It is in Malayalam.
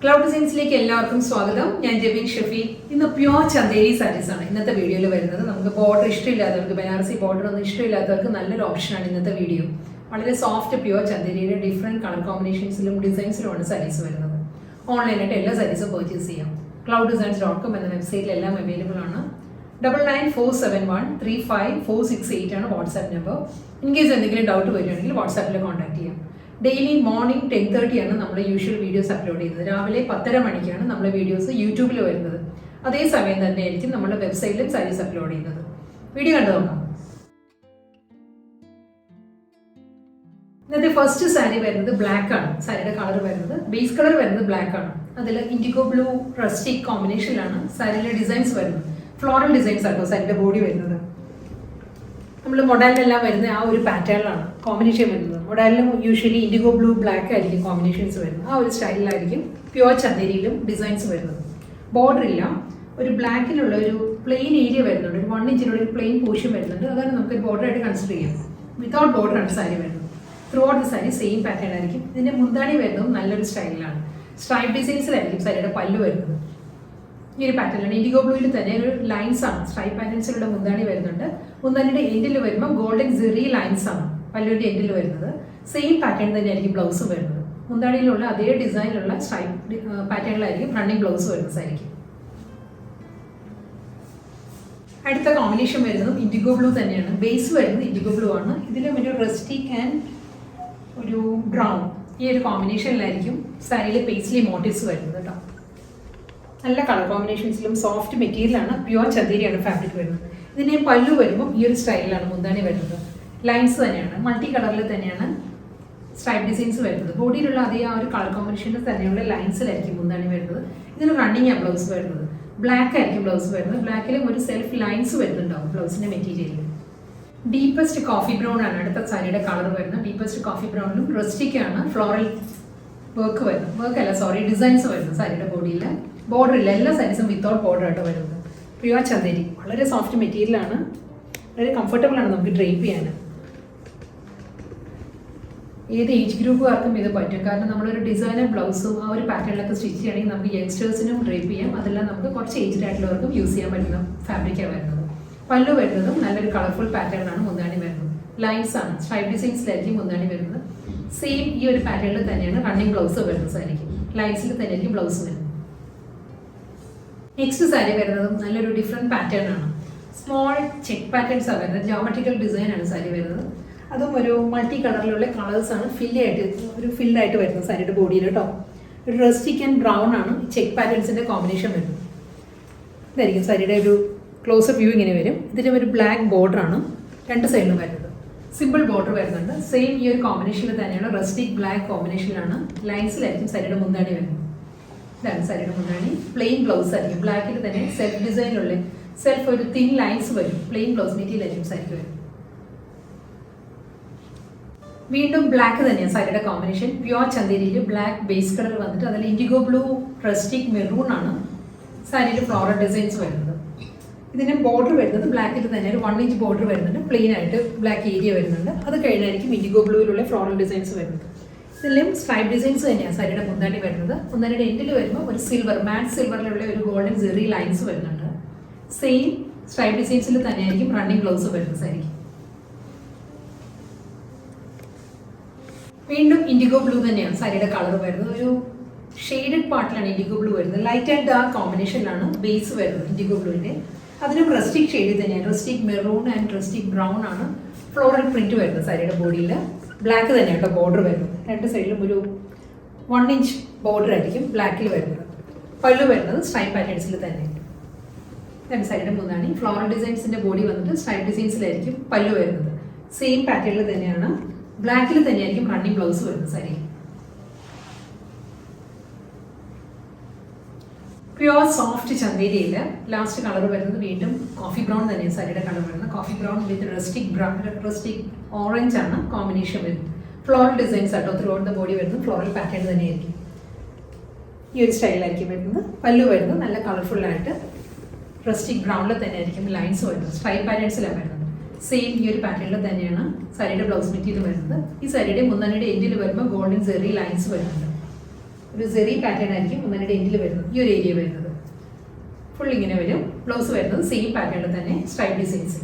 Cloud Dzignsലേക്ക് എല്ലാവർക്കും സ്വാഗതം. ഞാൻ ജെബിൻ ഷഫി. ഇന്ന് പ്യുവർ ചന്ദേരി സാരീസ് ആണ് ഇന്നത്തെ വീഡിയോയിൽ വരുന്നത്. നമുക്ക് ബോർഡർ ഇഷ്ടമില്ലാത്തവർക്ക്, ബനാറസി ബോർഡർ ഒന്നും ഇഷ്ടമില്ലാത്തവർക്ക് നല്ലൊരു ഓപ്ഷനാണ് ഇന്നത്തെ വീഡിയോ. വളരെ സോഫ്റ്റ് പ്യുവർ ചന്ദേരിയുടെ ഡിഫറെൻറ്റ് കളർ കോമ്പിനേഷൻസിലും ഡിസൈൻസിലുമാണ് സാരീസ് വരുന്നത്. ഓൺലൈനായിട്ട് എല്ലാ സാരീസും പർച്ചേസ് ചെയ്യാം. clouddesigns.com എന്ന വെബ്സൈറ്റിൽ എല്ലാം അവൈലബിൾ ആണ്. 9947135468 ആണ് വാട്സാപ്പ് നമ്പർ. ഇൻ കേസ് എന്തെങ്കിലും ഡൗട്ട് വരികയാണെങ്കിൽ വാട്സാപ്പിൽ കോൺടാക്ട് ചെയ്യാം. ഡെയിലി മോർണിംഗ് 10:30 ആണ് നമ്മൾ യൂഷ്വൽ വീഡിയോസ് അപ്ലോഡ് ചെയ്യുന്നത്. രാവിലെ 10:30 മണിക്കാണ് നമ്മുടെ വീഡിയോസ് യൂട്യൂബിൽ വരുന്നത്. അതേ സമയം തന്നെ ആയിരിക്കും നമ്മുടെ വെബ്സൈറ്റിലും സാരീസ് അപ്ലോഡ് ചെയ്യുന്നത്. വീഡിയോ കണ്ടു നോക്കാം. ഇന്നത്തെ ഫസ്റ്റ് സാരി വരുന്നത് ബ്ലാക്ക് ആണ്. സാരിയുടെ കളർ വരുന്നത് ബേസ് കളർ വരുന്നത് ബ്ലാക്ക് ആണ്. അതിൽ ഇൻഡിഗോ ബ്ലൂ റസ്റ്റിക് കോമ്പിനേഷനിലാണ് സാരിയിലെ ഡിസൈൻസ് വരുന്നത്. ഫ്ലോറൽ ഡിസൈൻസ് ആട്ടോ സാരിയുടെ ബോഡി വരുന്നത്. നമ്മൾ മൊഡാലിലെല്ലാം വരുന്ന ആ ഒരു പാറ്റേണിലാണ് കോമ്പിനേഷൻ വരുന്നത്. മൊഡാലിലും യൂഷ്വലി ഇൻഡിഗോ ബ്ലൂ ബ്ലാക്ക് ആയിരിക്കും കോമ്പിനേഷൻസ് വരുന്നത്. ആ ഒരു സ്റ്റൈലിലായിരിക്കും പ്യുവർ ചന്ദേരിയിലും ഡിസൈൻസ് വരുന്നത്. ബോർഡർ ഇല്ല, ഒരു ബ്ലാക്കിലുള്ള ഒരു പ്ലെയിൻ ഏരിയ വരുന്നുണ്ട്. ഒരു 1 ഇഞ്ചിലുള്ള ഒരു പ്ലെയിൻ പോർഷൻ വരുന്നുണ്ട്. അതാണ് നമുക്ക് ബോർഡറായിട്ട് കൺസിഡർ ചെയ്യാം. വിതൗട്ട് ബോർഡറാണ് സാരി വരുന്നത്. Through out the sari same pattern ആയിരിക്കും. ഇതിൻ്റെ മുന്താണി വരുന്നതും നല്ലൊരു സ്റ്റൈലിലാണ്. സ്ട്രൈപ്പ് ഡിസൈൻസിലായിരിക്കും സാരിയുടെ പല്ലു വരുന്നത്. ഈ ഒരു പാറ്റേണിലാണ്. ഇൻഡിഗോ ബ്ലൂവിൽ തന്നെ ഒരു ലൈൻസ് ആണ്, സ്ട്രൈപ്പ് പാറ്റേൺസിലുള്ള മുന്താണി വരുന്നുണ്ട്. മുന്താണിയുടെ എൻഡിൽ വരുമ്പോൾ ഗോൾഡൻ ജെറി ലൈൻസ് ആണ് പല്ലുവിൻ്റെ എൻഡിൽ വരുന്നത്. സെയിം പാറ്റേൺ തന്നെയായിരിക്കും ബ്ലൗസും വരുന്നത്. മുന്താണിയിലുള്ള അതേ ഡിസൈനിലുള്ള സ്ട്രൈപ്പ് പാറ്റേണിലായിരിക്കും റണ്ണിങ് ബ്ലൗസ് വരുന്നത് സാരിക്ക്. അടുത്ത കോമ്പിനേഷൻ വരുന്നതും ഇൻഡിഗോ ബ്ലൂ തന്നെയാണ്. ബേസ് വരുന്നത് ഇൻഡിഗോ ബ്ലൂ ആണ്. ഇതിലും ഒരു റസ്റ്റിക് ആൻഡ് ഒരു ബ്രൗൺ, ഈ ഒരു കോമ്പിനേഷനിലായിരിക്കും സാരിയിലെ പേസ്ലി മോട്ടീവ്സ് വരുന്നത് കേട്ടോ. നല്ല കളർ കോമ്പിനേഷൻസിലും സോഫ്റ്റ് മെറ്റീരിയലാണ്. പ്യുവർ ചന്ദേരിയാണ് ഫാബ്രിക് വരുന്നത്. ഇതിൻ്റെ പല്ലു വരുമ്പോൾ ഈ ഒരു സ്റ്റൈലിലാണ് മുന്താണി വരുന്നത്. ലൈൻസ് തന്നെയാണ്, മൾട്ടി കളറിൽ തന്നെയാണ് സ്ട്രൈപ്പ് ഡിസൈൻസ് വരുന്നത്. ബോഡിയിലുള്ള അതേ ആ ഒരു കളർ കോമ്പിനേഷനിൽ തന്നെയുള്ള ലൈൻസിലായിരിക്കും മുന്താണി വരുന്നത്. ഇതിന് റണ്ണിങ് ആണ് ബ്ലൗസ് വരുന്നത്. ബ്ലാക്ക് ആയിരിക്കും ബ്ലൗസ് വരുന്നത്. ബ്ലാക്കിലും ഒരു സെൽഫ് ലൈൻസ് വരുന്നുണ്ടാവും ബ്ലൗസിൻ്റെ മെറ്റീരിയലിൽ. ഡീപ്പസ്റ്റ് കോഫി ബ്രൗൺ ആണ് അടുത്ത സാരിയുടെ കളർ വരുന്നത്. ഡീപ്പസ്റ്റ് കോഫി ബ്രൗണിലും റസ്റ്റിക് ആണ് ഫ്ലോറൽ വർക്ക് വരുന്നത്. ഡിസൈൻസ് വരുന്നത് സാരിയുടെ ബോഡിയിൽ. ബോർഡർ ഇല്ല, എല്ലാ സാരീസും വിത്തൗട്ട് ബോർഡർ ആയിട്ട് വരുന്നത്. പ്യുവർ ചന്ദേരി, വളരെ സോഫ്റ്റ് മെറ്റീരിയലാണ്, വളരെ കംഫർട്ടബിൾ ആണ് നമുക്ക് ഡ്രേപ്പ് ചെയ്യാൻ. ഏത് ഏജ് ഗ്രൂപ്പുകാർക്കും ഇത് പറ്റും. കാരണം നമ്മളൊരു ഡിസൈനർ ബ്ലൗസും ആ ഒരു പാറ്റേണിലൊക്കെ സ്റ്റിച്ച് ചെയ്യണമെങ്കിൽ നമുക്ക് യങ്സ്റ്റേഴ്സിനും ഡ്രേപ്പ് ചെയ്യാം. അതെല്ലാം നമുക്ക് കുറച്ച് ഏജ്ഡ് ആയിട്ടുള്ളവർക്കും യൂസ് ചെയ്യാൻ പറ്റുന്ന ഫാബ്രിക്കാണ് വരുന്നത്. പല്ലു വരുന്നതും നല്ലൊരു കളർഫുൾ പാറ്റേണിലാണ് മുന്താണി വരുന്നത്. ലൈൻസ് ആണ്, സ്ട്രൈപ്പ് ഡിസൈൻസിലായിരിക്കും മുന്താണി വരുന്നത്. സെയിം ഈ ഒരു പാറ്റേണിൽ തന്നെയാണ് റണ്ണിങ് ബ്ലൗസ് വരുന്നത് സാരിക്ക്. ലൈൻസിൽ തന്നെയായിരിക്കും ബ്ലൗസ് വരുന്നത്. നെക്സ്റ്റ് സാരി വരുന്നതും നല്ലൊരു ഡിഫറെൻറ്റ് പാറ്റേൺ ആണ്. സ്മോൾ ചെക്ക് പാറ്റേൺസ് ആണ് വരുന്നത്. ജോമെട്രിക്കൽ ഡിസൈൻ ആണ് സാരി വരുന്നത്. അതും ഒരു മൾട്ടി കളറിലുള്ള കളേഴ്സാണ് ഫില്ലായിട്ട് വരുന്നത് സാരിയുടെ ബോഡിയിൽ കേട്ടോ. ഒരു റസ്റ്റിക് ആൻഡ് ബ്രൗൺ ആണ് ചെക്ക് പാറ്റേൺസിൻ്റെ കോമ്പിനേഷൻ വരുന്നത്. ഇതായിരിക്കും സാരിയുടെ ഒരു ക്ലോസപ്പ് വ്യൂ ഇങ്ങനെ വരും. ഇതിന് ഒരു ബ്ലാക്ക് ബോർഡറാണ് രണ്ട് സൈഡിലും വരുന്നത്. സിമ്പിൾ ബോർഡർ വരുന്നുണ്ട്. സെയിം ഈ ഒരു കോമ്പിനേഷനിൽ തന്നെയാണ് റസ്റ്റിക് ബ്ലാക്ക് കോമ്പിനേഷനിലാണ് ലൈൻസിലായിരിക്കും സാരിയുടെ മുന്താണി വരുന്നത്. ഇതാണ് സാരിയുടെ മുന്താണി. പ്ലെയിൻ ബ്ലൗസ് ആയിരിക്കും. ബ്ലാക്കിൽ തന്നെ സെൽഫ് ഡിസൈനുള്ള സെൽഫ് ഒരു തിൻ ലൈൻസ് വരും. പ്ലെയിൻ ബ്ലൗസ് മെറ്റീരിയൽ ആയിരിക്കും സാരിക്ക് വരും. വീണ്ടും ബ്ലാക്ക് തന്നെയാണ് സാരിയുടെ കോമ്പിനേഷൻ. പ്യുവർ ചന്ദേരിയിൽ ബ്ലാക്ക് ബേസ് കളർ വന്നിട്ട് അതിൽ ഇൻഡിഗോ ബ്ലൂ റസ്റ്റിക് മെറൂൺ ആണ് സാരിയിൽ ഫ്ലോറൽ ഡിസൈൻസ് വരുന്നത്. ഇതിന് ബോർഡർ വരുന്നത് ബ്ലാക്കിൽ തന്നെ ഒരു 1 ഇഞ്ച് ബോർഡർ വരുന്നുണ്ട്. പ്ലെയിൻ ആയിട്ട് ബ്ലാക്ക് ഏരിയ വരുന്നുണ്ട്. അത് കഴിഞ്ഞായിരിക്കും ഇൻഡിഗോ ബ്ലൂവിലുള്ള ഫ്ലോറൽ ഡിസൈൻസ് വരുന്നത്. ഇതിലും സ്ട്രൈപ്പ് ഡിസൈൻസ് തന്നെയാണ് സാരിയുടെ മുന്താണി വരുന്നത്. മുന്താണിയുടെ എൻഡിൽ വരുമ്പോൾ ഒരു സിൽവർ, മാറ്റ് സിൽവറിലുള്ള ഒരു ഗോൾഡൻ ജെറി ലൈൻസ് വരുന്നുണ്ട്. സെയിം സ്ട്രൈപ്പ് ഡിസൈൻസിൽ തന്നെയായിരിക്കും റണ്ണിങ് ബ്ലൗസ് വരുന്നത് സാരിക്ക്. വീണ്ടും ഇൻഡിഗോ ബ്ലൂ തന്നെയാണ് സാരിയുടെ കളർ വരുന്നത്. ഒരു ഷെയ്ഡഡ് പാർട്ടിലാണ് ഇൻഡിഗോ ബ്ലൂ വരുന്നത്. ലൈറ്റ് ആൻഡ് ഡാർക്ക് കോമ്പിനേഷനിലാണ് ബേസ് വരുന്നത് ഇൻഡിഗോ ബ്ലൂവിൻ്റെ. അതിനും റസ്റ്റിക് ഷെയ്ഡ് തന്നെയാണ്. Rustic maroon and rustic brown ആണ് ഫ്ലോറൽ പ്രിന്റ് വരുന്നത് സാരിയുടെ ബോഡിയിൽ. ബ്ലാക്ക് തന്നെയാട്ടോ ബോർഡർ വരുന്നത്. രണ്ട് സൈഡിലും ഒരു 1 ഇഞ്ച് ബോർഡർ ആയിരിക്കും ബ്ലാക്കിൽ വരുന്നത്. പല്ലു വരുന്നത് സ്ട്രൈപ്പ് പാറ്റേൺസിൽ തന്നെ. രണ്ട് സൈഡിൻ്റെ മുന്താണി. ഫ്ലോറൽ ഡിസൈൻസിൻ്റെ ബോഡി വന്നിട്ട് സ്ട്രൈപ്പ് ഡിസൈൻസിലായിരിക്കും പല്ലു വരുന്നത്. സെയിം പാറ്റേണിൽ തന്നെയാണ് ബ്ലാക്കിൽ തന്നെയായിരിക്കും റണ്ണിങ് ബ്ലൗസ് വരുന്നത് സാരി. പ്യുവർ സോഫ്റ്റ് ചന്ദേരിയിൽ ലാസ്റ്റ് കളർ വരുന്നത് വീണ്ടും കോഫി ബ്രൗൺ തന്നെയാണ് സാരിയുടെ കളർ വരുന്നത്. Coffee brown with rustic orange ആണ് കോമ്പിനേഷൻ വരുന്നത്. ഫ്ലോറൽ ഡിസൈൻസ് ആട്ടോ ത്രൂ ഔട്ട് ദ ബോഡി വരുന്നത്. ഫ്ലോറൽ പാറ്റേൺ തന്നെയായിരിക്കും. ഈ ഒരു സ്റ്റൈലിലായിരിക്കും വരുന്നത്. പല്ലു വരുന്നത് നല്ല കളർഫുള്ളായിട്ട് റസ്റ്റിക് ബ്രൗണിൽ തന്നെയായിരിക്കും ലൈൻസ് വരുന്നത്. സ്ട്രൈപ്പ് പാറ്റേൺസിലാണ് വരുന്നത്. സെയിം ഈ ഒരു പാറ്റേണിൽ തന്നെയാണ് സാരിയുടെ ബ്ലൗസ് മെറ്റീരിയൽ വരുന്നത്. ഈ സാരിയുടെ മുന്താണിയുടെ എൻഡിൽ വരുമ്പോൾ ഗോൾഡൻ ജെറി ലൈൻസ് വരുന്നുണ്ട്. ഒരു സെറി പാറ്റേൺ ആയിരിക്കും ഒന്നിൻ്റെ എൻഡിൽ വരുന്നത്, ഈ ഒരു ഏരിയ വരുന്നത്. ഫുൾ ഇങ്ങനെ വരും. ബ്ലൗസ് വരുന്നത് സെയിം പാറ്റേണിൽ തന്നെ സ്ട്രൈപ്പ് ഡിസൈൻസ്.